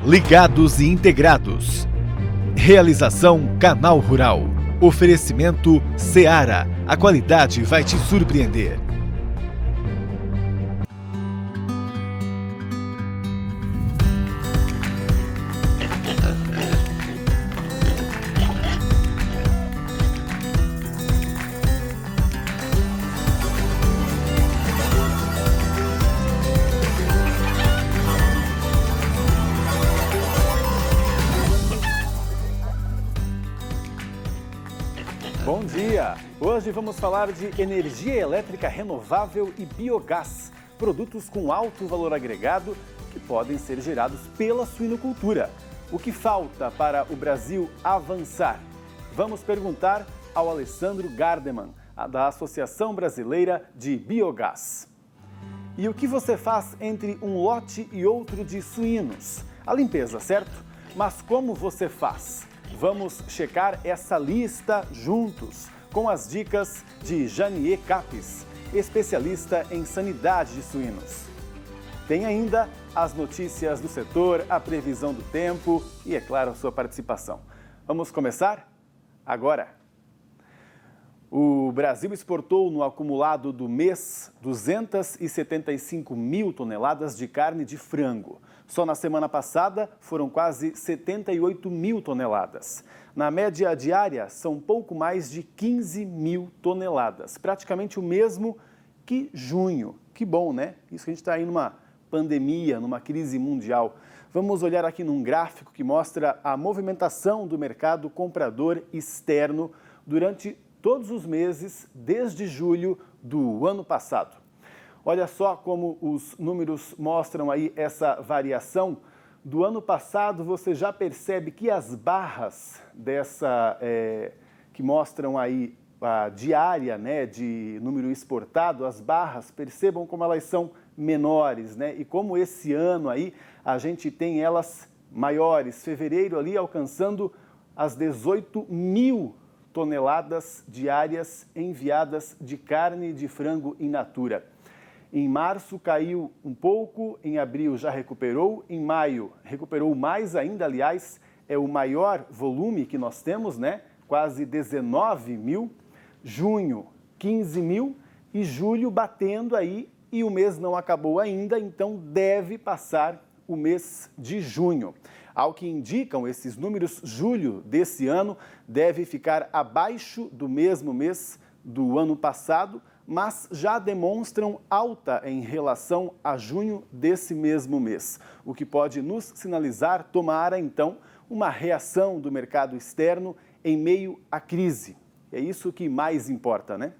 Ligados e integrados. Realização Canal Rural. Oferecimento Seara. A qualidade vai te surpreender. Bom dia! Hoje vamos falar de energia elétrica renovável e biogás, produtos com alto valor agregado que podem ser gerados pela suinocultura. O que falta para o Brasil avançar? Vamos perguntar ao Alessandro Gardeman, da Associação Brasileira de Biogás. E o que você faz entre um lote e outro de suínos? A limpeza, certo? Mas como você faz? Vamos checar essa lista juntos, com as dicas de Janier Capes, especialista em sanidade de suínos. Tem ainda as notícias do setor, a previsão do tempo e, é claro, a sua participação. Vamos começar? Agora! O Brasil exportou no acumulado do mês 275 mil toneladas de carne de frango. Só na semana passada foram quase 78 mil toneladas. Na média diária, são pouco mais de 15 mil toneladas. Praticamente o mesmo que junho. Que bom, né? Isso que a gente está aí numa pandemia, numa crise mundial. Vamos olhar aqui num gráfico que mostra a movimentação do mercado comprador externo durante todos os meses desde julho do ano passado. Olha só como os números mostram aí essa variação. Do ano passado, você já percebe que as barras que mostram aí a diária, né, de número exportado, as barras, percebam como elas são menores, né? E como esse ano aí a gente tem elas maiores. Fevereiro ali alcançando as 18 mil toneladas diárias enviadas de carne de frango in natura. Em março caiu um pouco, em abril já recuperou, em maio recuperou mais ainda, aliás, é o maior volume que nós temos, né? Quase 19 mil, junho 15 mil e julho batendo aí e o mês não acabou ainda, então deve passar o mês de junho. Ao que indicam esses números, julho desse ano deve ficar abaixo do mesmo mês do ano passado, mas já demonstram alta em relação a junho desse mesmo mês, o que pode nos sinalizar, tomara então, uma reação do mercado externo em meio à crise. É isso que mais importa, né?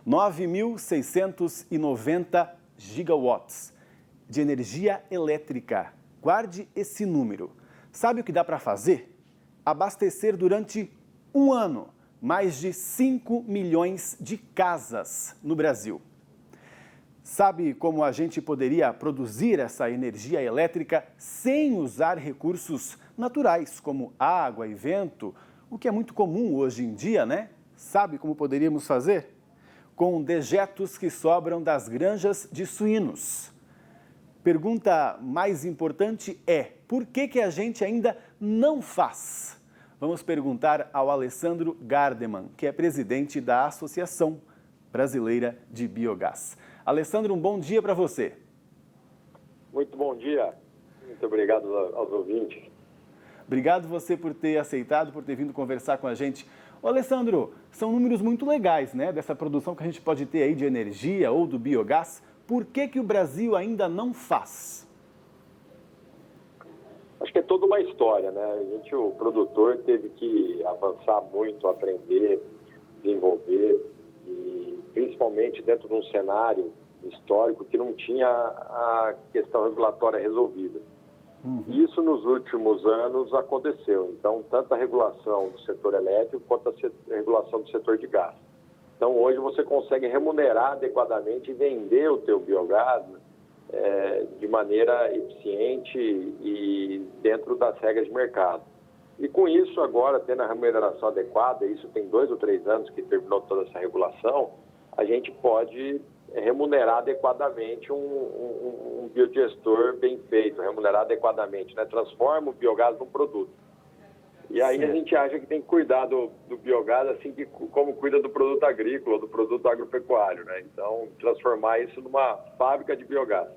9.690 gigawatts de energia elétrica. Guarde esse número. Sabe o que dá para fazer? Abastecer durante um ano mais de 5 milhões de casas no Brasil. Sabe como a gente poderia produzir essa energia elétrica sem usar recursos naturais, como água e vento, o que é muito comum hoje em dia, né? Sabe como poderíamos fazer? Com dejetos que sobram das granjas de suínos. Pergunta mais importante é, por que a gente ainda não faz? Vamos perguntar ao Alessandro Gardeman, que é presidente da Associação Brasileira de Biogás. Alessandro, um bom dia para você. Muito bom dia. Muito obrigado aos ouvintes. Obrigado você por ter aceitado, por ter vindo conversar com a gente. Ô, Alessandro, são números muito legais, né, dessa produção que a gente pode ter aí de energia ou do biogás. Por que o Brasil ainda não faz? Acho que é toda uma história, né? O produtor teve que avançar muito, aprender, desenvolver, e principalmente dentro de um cenário histórico que não tinha a questão regulatória resolvida. Isso nos últimos anos aconteceu. Então, tanto a regulação do setor elétrico quanto a regulação do setor de gás. Então, hoje você consegue remunerar adequadamente e vender o teu biogás de maneira eficiente e dentro das regras de mercado. E com isso, agora, tendo a remuneração adequada, isso tem 2 ou 3 anos que terminou toda essa regulação, a gente pode remunerar adequadamente um biodigestor bem feito, remunerar adequadamente, né? Transforma o biogás num produto. E aí a gente acha que tem que cuidar do biogás assim como cuida do produto agrícola, do produto agropecuário, né? Então, transformar isso numa fábrica de biogás.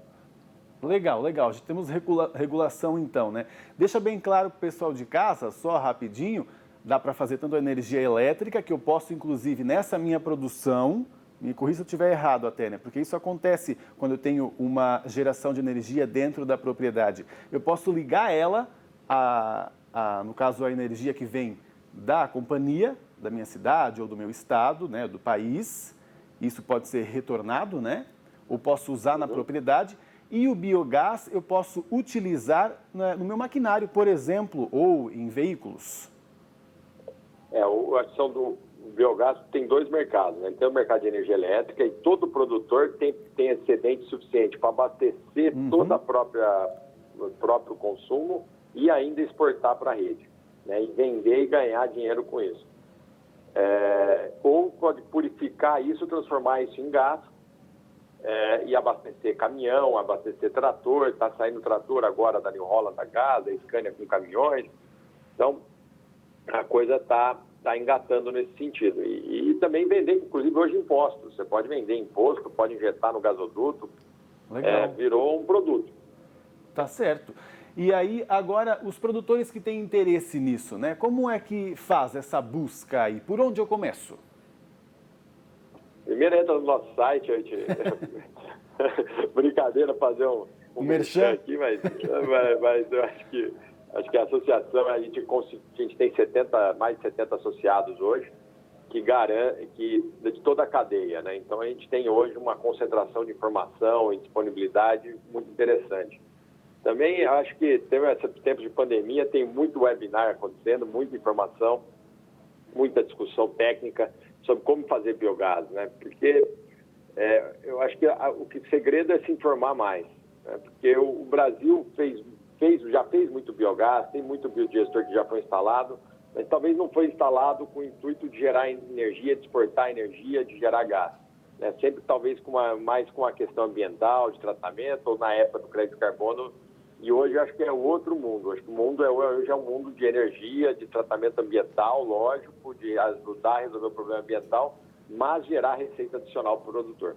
Legal, legal. Já temos regulação então, né? Deixa bem claro para o pessoal de casa, só rapidinho, dá para fazer tanto a energia elétrica, que eu posso, inclusive, nessa minha produção, me corrija se eu estiver errado até, né? Porque isso acontece quando eu tenho uma geração de energia dentro da propriedade. Eu posso ligar ela no caso, a energia que vem da companhia, da minha cidade ou do meu estado, né, do país, isso pode ser retornado, né, ou posso usar na propriedade, e o biogás eu posso utilizar no meu maquinário, por exemplo, ou em veículos. A questão do biogás tem dois mercados, né? Tem o mercado de energia elétrica e todo produtor tem excedente suficiente para abastecer todo o próprio consumo e ainda exportar para a rede, né? E vender e ganhar dinheiro com isso. Ou pode purificar isso, transformar isso em gás e abastecer caminhão, abastecer trator. Está saindo trator agora da New Holland da Gás, da Scania com caminhões. Então, a coisa está engatando nesse sentido. E também vender, inclusive, hoje impostos. Você pode vender imposto, pode injetar no gasoduto. Virou um produto. Tá certo. E aí, agora, os produtores que têm interesse nisso, né? Como é que faz essa busca aí? Por onde eu começo? Primeiro entra no nosso site, a gente... Brincadeira fazer um merchan aqui, mas eu acho que a associação, a gente tem mais de 70 associados hoje, que garante de toda a cadeia, né? Então a gente tem hoje uma concentração de informação e disponibilidade muito interessante. Também acho que esses tempos de pandemia tem muito webinar acontecendo, muita informação, muita discussão técnica sobre como fazer biogás, né? Porque eu acho que o segredo é se informar mais, né? Porque o Brasil já fez muito biogás, tem muito biodigestor que já foi instalado, mas talvez não foi instalado com o intuito de gerar energia, de exportar energia, de gerar gás, né? Sempre talvez mais com a questão ambiental, de tratamento, ou na época do crédito de carbono. E hoje eu acho que é outro mundo. Acho que o mundo hoje é um mundo de energia, de tratamento ambiental, lógico, de ajudar a resolver o problema ambiental, mas gerar receita adicional para o produtor.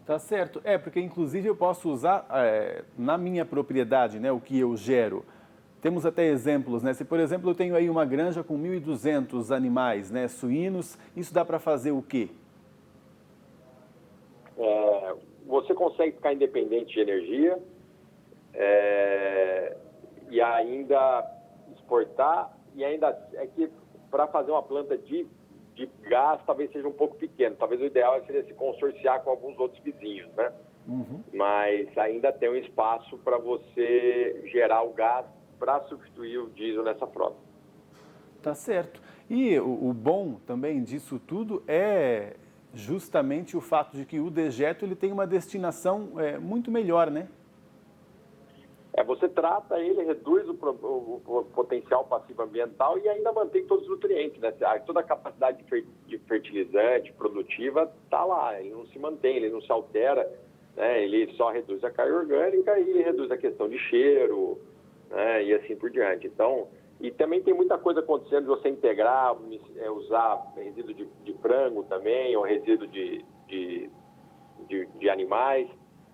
Tá certo. Porque inclusive eu posso usar na minha propriedade, né, o que eu gero. Temos até exemplos, né? Se, por exemplo, eu tenho aí uma granja com 1.200 animais, né, suínos, isso dá para fazer o quê? Você consegue ficar independente de energia, e ainda exportar, e ainda que para fazer uma planta de gás talvez seja um pouco pequeno, talvez o ideal seria se consorciar com alguns outros vizinhos, né? Mas ainda tem um espaço para você gerar o gás para substituir o diesel nessa frota. Tá certo. E o bom também disso tudo é justamente o fato de que o dejeto ele tem uma destinação muito melhor, né? Você trata ele, reduz o potencial passivo ambiental e ainda mantém todos os nutrientes, né? Toda a capacidade de fertilizante, produtiva, está lá, ele não se mantém, ele não se altera, né? Ele só reduz a carga orgânica e reduz a questão de cheiro, né? E assim por diante. Então, e também tem muita coisa acontecendo de você integrar, usar resíduo de frango também, ou resíduo de animais.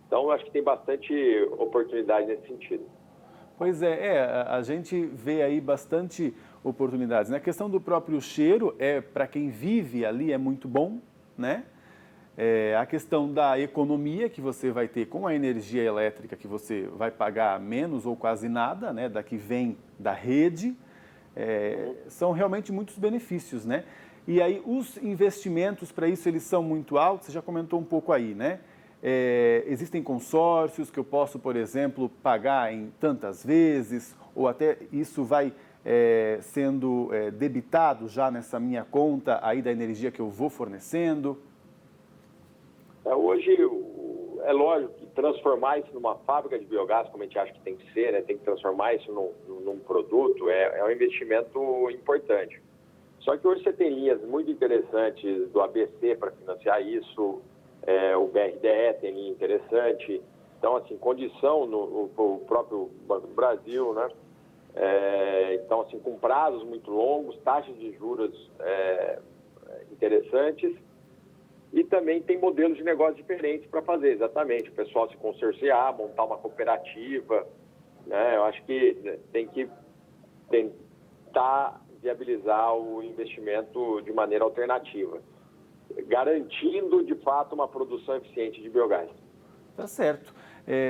Então, acho que tem bastante oportunidade nesse sentido. Pois a gente vê aí bastante oportunidades, né? A questão do próprio cheiro, para quem vive ali, é muito bom, né? A questão da economia que você vai ter com a energia elétrica, que você vai pagar menos ou quase nada, né? Da que vem da rede, são realmente muitos benefícios, né? E aí, os investimentos para isso, eles são muito altos, você já comentou um pouco aí, né? Existem consórcios que eu posso, por exemplo, pagar em tantas vezes, ou até isso vai sendo debitado já nessa minha conta aí da energia que eu vou fornecendo? Hoje, é lógico que transformar isso numa fábrica de biogás, como a gente acha que tem que ser, né? Tem que transformar isso num produto, é um investimento importante. Só que hoje você tem linhas muito interessantes do ABC para financiar isso, o BRDE tem linha interessante. Então, assim, condição no próprio Banco do Brasil, né? Então, assim, com prazos muito longos, taxas de juros interessantes, e também tem modelos de negócio diferentes para fazer, exatamente. O pessoal se consorciar, montar uma cooperativa, né? Eu acho que tem que tentar viabilizar o investimento de maneira alternativa, garantindo, de fato, uma produção eficiente de biogás. Tá certo.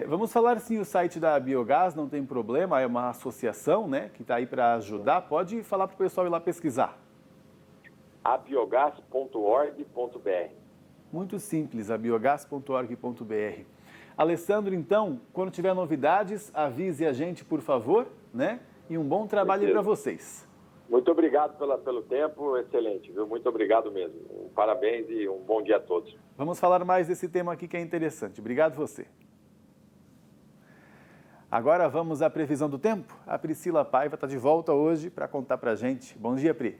Vamos falar sim o site da Biogás, não tem problema, é uma associação, né, que está aí para ajudar. Pode falar para o pessoal ir lá pesquisar. abiogás.org.br. Muito simples, abiogás.org.br. Alessandro, então, quando tiver novidades, avise a gente, por favor, né? E um bom trabalho para vocês. Muito obrigado pelo tempo, excelente, viu? Muito obrigado mesmo. Parabéns e um bom dia a todos. Vamos falar mais desse tema aqui que é interessante. Obrigado você. Agora vamos à previsão do tempo. A Priscila Paiva está de volta hoje para contar para a gente. Bom dia, Pri.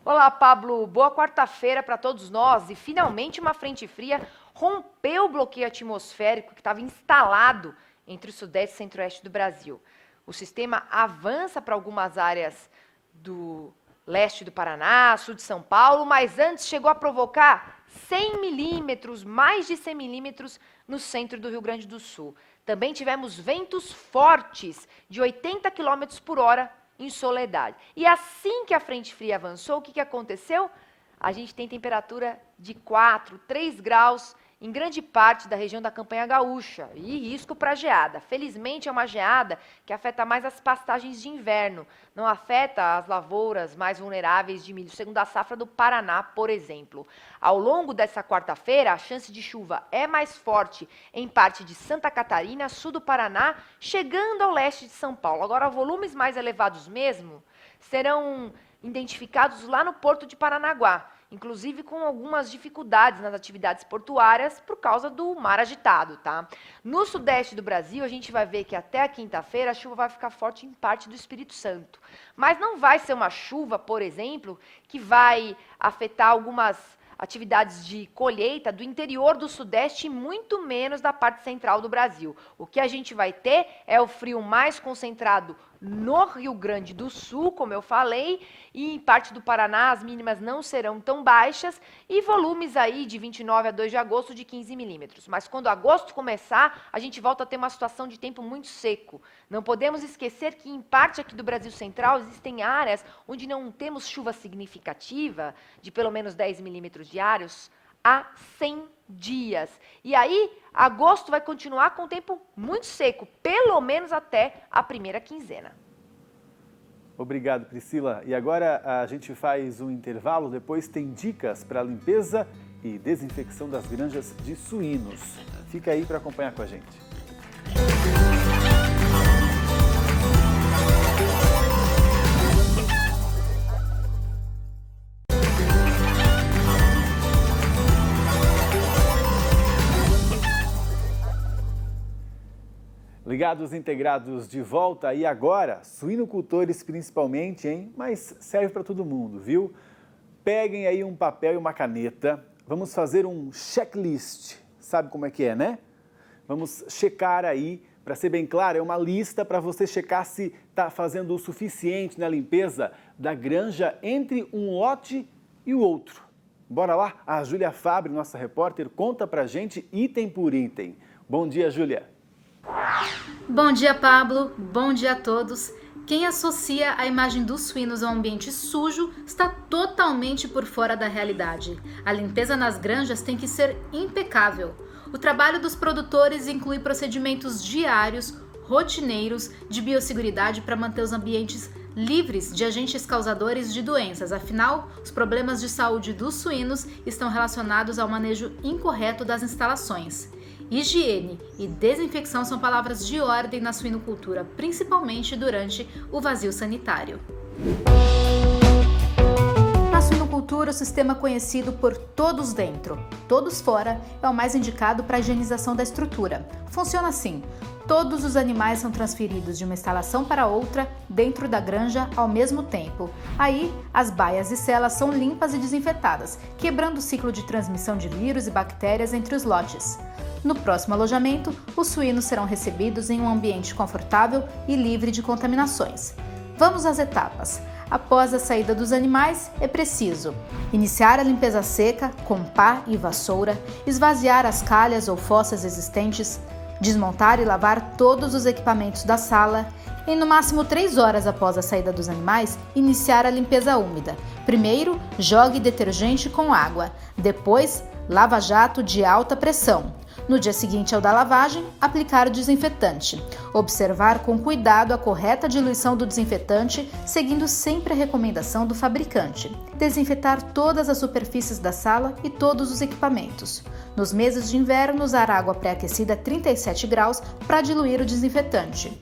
Olá, Pablo. Boa quarta-feira para todos nós. E finalmente uma frente fria rompeu o bloqueio atmosférico que estava instalado entre o sudeste e centro-oeste do Brasil. O sistema avança para algumas áreas do leste do Paraná, sul de São Paulo, mas antes chegou a provocar 100 milímetros, mais de 100 milímetros no centro do Rio Grande do Sul. Também tivemos ventos fortes de 80 km por hora em Soledade. E assim que a frente fria avançou, o que aconteceu? A gente tem temperatura de 4, 3 graus em grande parte da região da Campanha Gaúcha e risco para geada. Felizmente é uma geada que afeta mais as pastagens de inverno, não afeta as lavouras mais vulneráveis de milho, segundo a safra do Paraná, por exemplo. Ao longo dessa quarta-feira, a chance de chuva é mais forte em parte de Santa Catarina, sul do Paraná, chegando ao leste de São Paulo. Agora, volumes mais elevados mesmo serão identificados lá no Porto de Paranaguá, inclusive com algumas dificuldades nas atividades portuárias por causa do mar agitado, tá? No sudeste do Brasil, a gente vai ver que até a quinta-feira a chuva vai ficar forte em parte do Espírito Santo. Mas não vai ser uma chuva, por exemplo, que vai afetar algumas atividades de colheita do interior do sudeste e muito menos da parte central do Brasil. O que a gente vai ter é o frio mais concentrado no Rio Grande do Sul, como eu falei, e em parte do Paraná as mínimas não serão tão baixas e volumes aí de 29 a 2 de agosto de 15 milímetros. Mas quando agosto começar, a gente volta a ter uma situação de tempo muito seco. Não podemos esquecer que em parte aqui do Brasil Central existem áreas onde não temos chuva significativa, de pelo menos 10 milímetros diários, há 100 dias. E aí, agosto vai continuar com o tempo muito seco, pelo menos até a primeira quinzena. Obrigado, Priscila. E agora a gente faz um intervalo, depois tem dicas para limpeza e desinfecção das granjas de suínos. Fica aí para acompanhar com a gente. Ligados integrados de volta e agora, suinocultores principalmente, hein? Mas serve para todo mundo, viu? Peguem aí um papel e uma caneta, vamos fazer um checklist, sabe como é que é, né? Vamos checar aí, para ser bem claro, é uma lista para você checar se está fazendo o suficiente na limpeza da granja entre um lote e o outro. Bora lá? A Júlia Fabre, nossa repórter, conta pra gente item por item. Bom dia, Júlia. Bom dia, Pablo. Bom dia a todos. Quem associa a imagem dos suínos ao ambiente sujo está totalmente por fora da realidade. A limpeza nas granjas tem que ser impecável. O trabalho dos produtores inclui procedimentos diários, rotineiros, de biosseguridade para manter os ambientes livres de agentes causadores de doenças. Afinal, os problemas de saúde dos suínos estão relacionados ao manejo incorreto das instalações. Higiene e desinfecção são palavras de ordem na suinocultura, principalmente durante o vazio sanitário. Na suinocultura estrutura o sistema conhecido por todos dentro, todos fora é o mais indicado para a higienização da estrutura. Funciona assim: todos os animais são transferidos de uma instalação para outra dentro da granja ao mesmo tempo. Aí, as baias e celas são limpas e desinfetadas, quebrando o ciclo de transmissão de vírus e bactérias entre os lotes. No próximo alojamento, os suínos serão recebidos em um ambiente confortável e livre de contaminações. Vamos às etapas. Após a saída dos animais, é preciso iniciar a limpeza seca com pá e vassoura, esvaziar as calhas ou fossas existentes, desmontar e lavar todos os equipamentos da sala e, no máximo 3 horas após a saída dos animais, iniciar a limpeza úmida. Primeiro, jogue detergente com água, depois, lava-jato de alta pressão. No dia seguinte ao da lavagem, aplicar o desinfetante. Observar com cuidado a correta diluição do desinfetante, seguindo sempre a recomendação do fabricante. Desinfetar todas as superfícies da sala e todos os equipamentos. Nos meses de inverno, usar água pré-aquecida a 37 graus para diluir o desinfetante.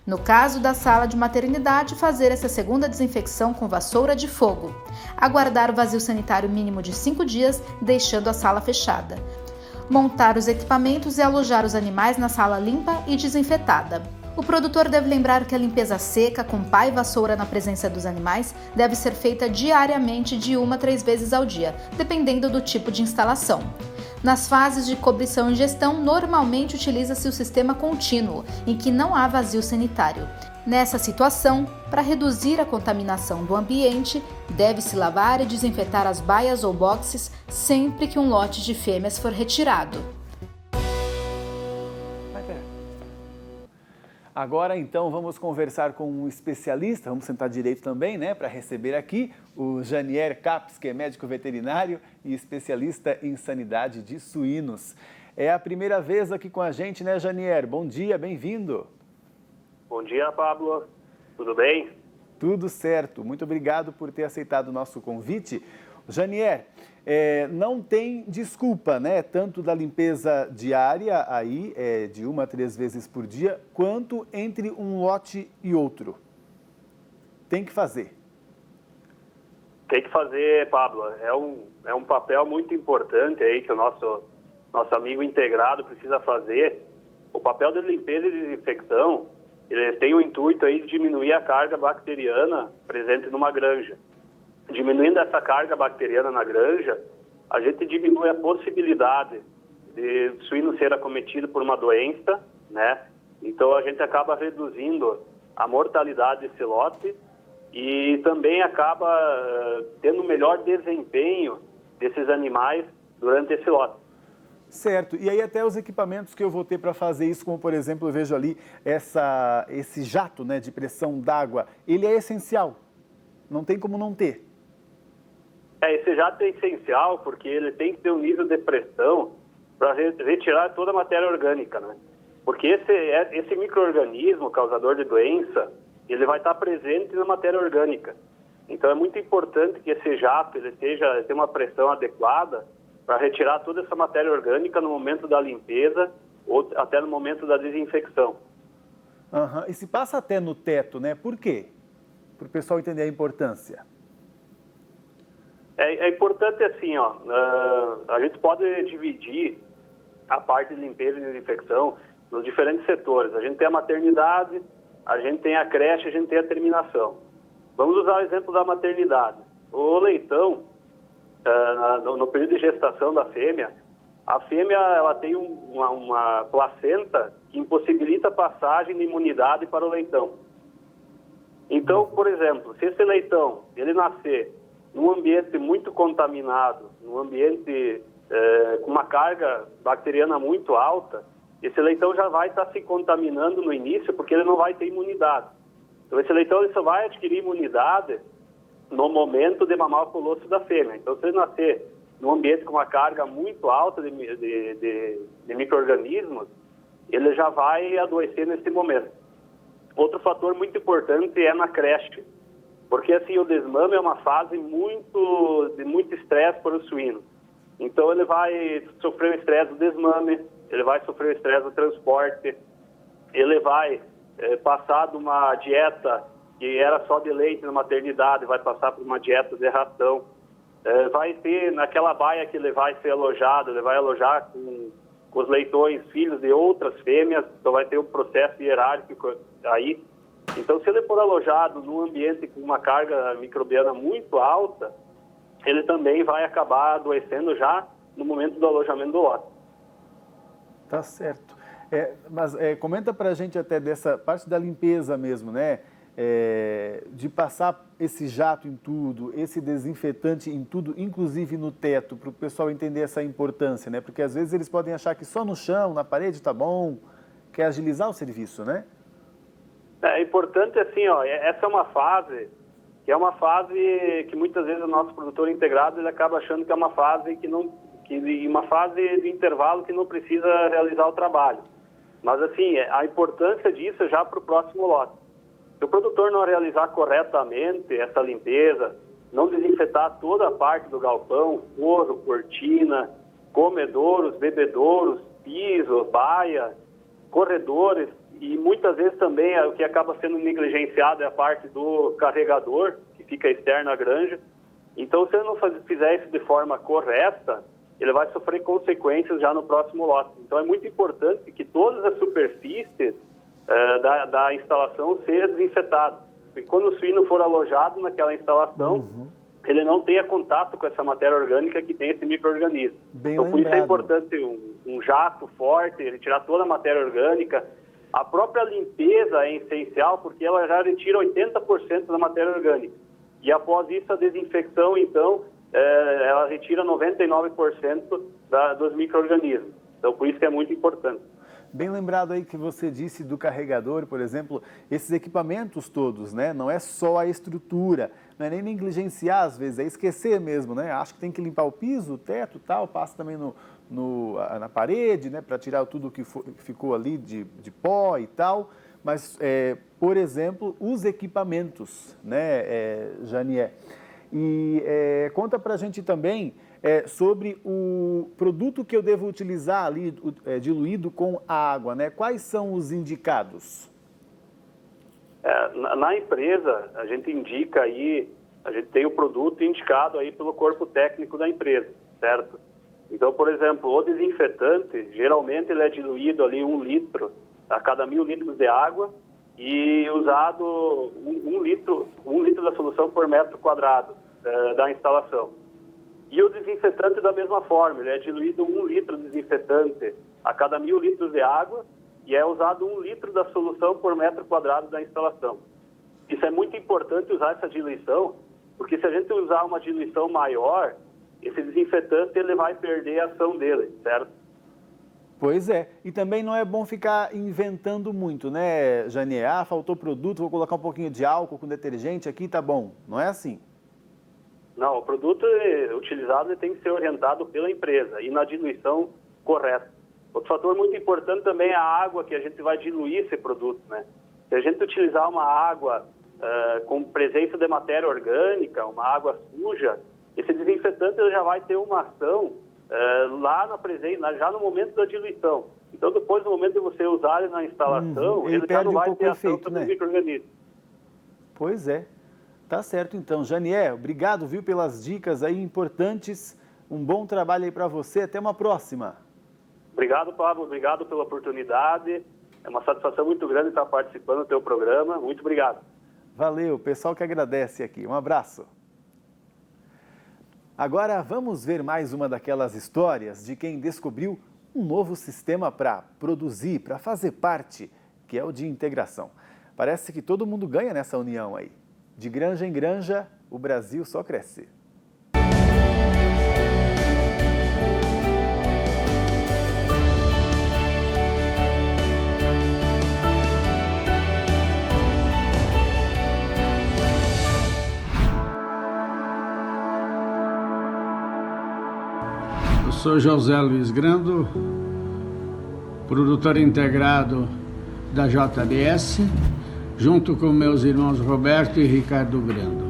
No caso da sala de maternidade, fazer essa segunda desinfecção com vassoura de fogo. Aguardar o vazio sanitário mínimo de 5 dias, deixando a sala fechada. Montar os equipamentos e alojar os animais na sala limpa e desinfetada. O produtor deve lembrar que a limpeza seca com pá e vassoura na presença dos animais deve ser feita diariamente de 1 a 3 vezes ao dia, dependendo do tipo de instalação. Nas fases de cobrição e gestão, normalmente utiliza-se o sistema contínuo, em que não há vazio sanitário. Nessa situação, para reduzir a contaminação do ambiente, deve-se lavar e desinfetar as baias ou boxes sempre que um lote de fêmeas for retirado. Agora, então, vamos conversar com um especialista, vamos sentar direito também, né, para receber aqui o Janier Capes, que é médico veterinário e especialista em sanidade de suínos. É a primeira vez aqui com a gente, né, Janier? Bom dia, bem-vindo. Bom dia, Pablo. Tudo bem? Tudo certo. Muito obrigado por ter aceitado o nosso convite. Janier, não tem desculpa, né? Tanto da limpeza diária, aí, de 1 a 3 vezes por dia, quanto entre um lote e outro. Tem que fazer. Tem que fazer, Pablo. É um papel muito importante aí que o nosso amigo integrado precisa fazer. O papel de limpeza e desinfecção, ele tem o intuito aí de diminuir a carga bacteriana presente numa granja. Diminuindo essa carga bacteriana na granja, a gente diminui a possibilidade de o suíno ser acometido por uma doença, né? Então a gente acaba reduzindo a mortalidade desse lote e também acaba tendo um melhor desempenho desses animais durante esse lote. Certo. E aí até os equipamentos que eu vou ter para fazer isso, como por exemplo, eu vejo ali esse jato, né, de pressão d'água, ele é essencial. Não tem como não ter. Esse jato é essencial porque ele tem que ter um nível de pressão para retirar toda a matéria orgânica, né? Porque esse micro-organismo causador de doença, ele vai estar presente na matéria orgânica. Então é muito importante que esse jato ele tenha uma pressão adequada para retirar toda essa matéria orgânica no momento da limpeza ou até no momento da desinfecção. Uhum. E se passa até no teto, né? Por quê? Para o pessoal entender a importância. É importante assim, ó, a gente pode dividir a parte de limpeza e desinfecção nos diferentes setores. A gente tem a maternidade, a gente tem a creche, a gente tem a terminação. Vamos usar o exemplo da maternidade. O leitão, no período de gestação da fêmea, a fêmea ela tem uma placenta que impossibilita a passagem de imunidade para o leitão. Então, por exemplo, se esse leitão ele nascer num ambiente muito contaminado, num ambiente com uma carga bacteriana muito alta, esse leitão já vai estar se contaminando no início porque ele não vai ter imunidade. Então, esse leitão ele só vai adquirir imunidade no momento de mamar o colosso da fêmea. Então, se ele nascer num ambiente com uma carga muito alta de micro-organismos, ele já vai adoecer nesse momento. Outro fator muito importante é na creche, porque assim, o desmame é uma fase de muito estresse para o suíno. Então, ele vai sofrer o estresse do desmame, ele vai sofrer o estresse do transporte, ele vai passar de uma dieta que era só de leite na maternidade, vai passar por uma dieta de ração. vai ter naquela baia que ele vai ser alojado, ele vai alojar com os leitões, filhos de outras fêmeas, então vai ter um processo hierárquico aí. Então, se ele for alojado num ambiente com uma carga microbiana muito alta, ele também vai acabar adoecendo já no momento do alojamento do lote. Tá certo. Mas comenta para a gente até dessa parte da limpeza mesmo, né? De passar esse jato em tudo, esse desinfetante em tudo, inclusive no teto, para o pessoal entender essa importância, né? Porque às vezes eles podem achar que só no chão, na parede tá bom, quer agilizar o serviço, né? É importante assim, ó, essa é uma fase que muitas vezes o nosso produtor integrado ele acaba achando que é uma fase uma fase de intervalo que não precisa realizar o trabalho. Mas assim, a importância disso é já para o próximo lote. Se o produtor não realizar corretamente essa limpeza, não desinfetar toda a parte do galpão, forro, cortina, comedouros, bebedouros, piso, baia, corredores, e muitas vezes também o que acaba sendo negligenciado é a parte do carregador, que fica externo à granja. Então, se ele não fizer isso de forma correta, ele vai sofrer consequências já no próximo lote. Então, é muito importante que todas as superfícies da instalação sejam desinfetadas. E quando o suíno for alojado naquela instalação, ele não tenha contato com essa matéria orgânica que tem esse micro-organismo. Então, por isso é importante um jato forte, ele tirar toda a matéria orgânica. A própria limpeza é essencial porque ela já retira 80% da matéria orgânica. E após isso, a desinfecção, então, ela retira 99% dos micro-organismos. Então, por isso que é muito importante. Bem lembrado aí que você disse do carregador, por exemplo, esses equipamentos todos, né? Não é só a estrutura, não é nem negligenciar às vezes, é esquecer mesmo, né? Acho que tem que limpar o piso, o teto, tal, passa também na parede, né? Para tirar tudo que ficou ali de pó e tal. Mas, por exemplo, os equipamentos, né, Janier? E conta para a gente também sobre o produto que eu devo utilizar ali, diluído com a água, né? Quais são os indicados? Na empresa, a gente indica aí, a gente tem o produto indicado aí pelo corpo técnico da empresa, certo? Então, por exemplo, o desinfetante, geralmente ele é diluído ali 1 litro a cada 1.000 litros de água e usado 1 litro da solução por metro quadrado da instalação. E o desinfetante da mesma forma, ele é diluído 1 litro de desinfetante a cada 1.000 litros de água e é usado 1 litro da solução por metro quadrado da instalação. Isso é muito importante usar essa diluição, porque se a gente usar uma diluição maior, esse desinfetante ele vai perder a ação dele, certo? Pois é, e também não é bom ficar inventando muito, né, Janier? Faltou produto, vou colocar um pouquinho de álcool com detergente aqui, tá bom. Não é assim? Não, o produto utilizado tem que ser orientado pela empresa e na diluição correta. Outro fator muito importante também é a água que a gente vai diluir esse produto, né? Se a gente utilizar uma água com presença de matéria orgânica, uma água suja, esse desinfetante ele já vai ter uma ação lá na presença, já no momento da diluição. Então, depois do momento de você usar ele na instalação, ele já não vai ter ação sobre os micro-organismos. Pois é. Tá certo, então. Janier, obrigado, viu, pelas dicas aí importantes. Um bom trabalho aí para você. Até uma próxima. Obrigado, Pablo. Obrigado pela oportunidade. É uma satisfação muito grande estar participando do teu programa. Muito obrigado. Valeu, pessoal que agradece aqui. Um abraço. Agora vamos ver mais uma daquelas histórias de quem descobriu um novo sistema para produzir, para fazer parte, que é o de integração. Parece que todo mundo ganha nessa união aí. De granja em granja, o Brasil só cresce. Eu sou José Luiz Grando, produtor integrado da JBS, junto com meus irmãos Roberto e Ricardo Grando.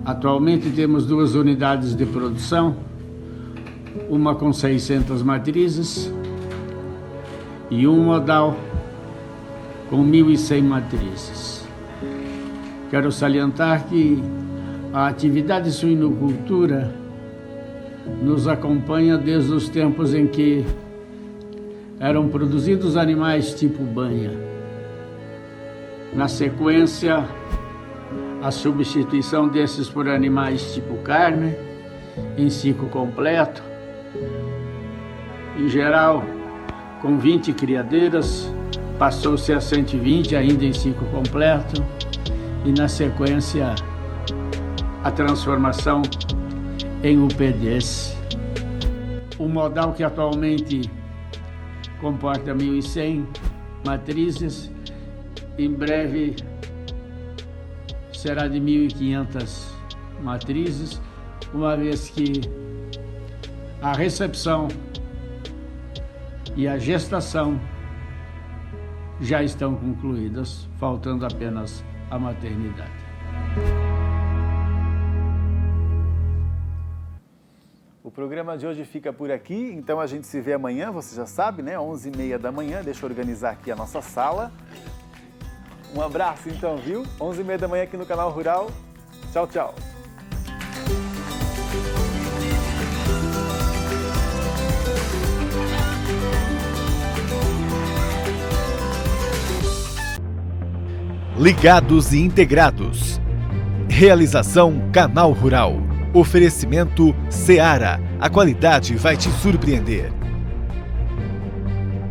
Atualmente temos 2 unidades de produção, uma com 600 matrizes e um modal com 1.100 matrizes. Quero salientar que A atividade suinocultura nos acompanha desde os tempos em que eram produzidos animais tipo banha. Na sequência, a substituição desses por animais tipo carne, em ciclo completo, em geral com 20 criadeiras, passou-se a 120 ainda em ciclo completo, e na sequência a transformação em UPDs. O modal que atualmente comporta 1.100 matrizes, em breve será de 1.500 matrizes, uma vez que a recepção e a gestação já estão concluídas, faltando apenas a maternidade. O programa de hoje fica por aqui, então a gente se vê amanhã, você já sabe, né? 11h30 da manhã, deixa eu organizar aqui a nossa sala. Um abraço então, viu? 11h30 da manhã aqui no Canal Rural. Tchau, tchau. Ligados e integrados. Realização Canal Rural. Oferecimento Seara. A qualidade vai te surpreender.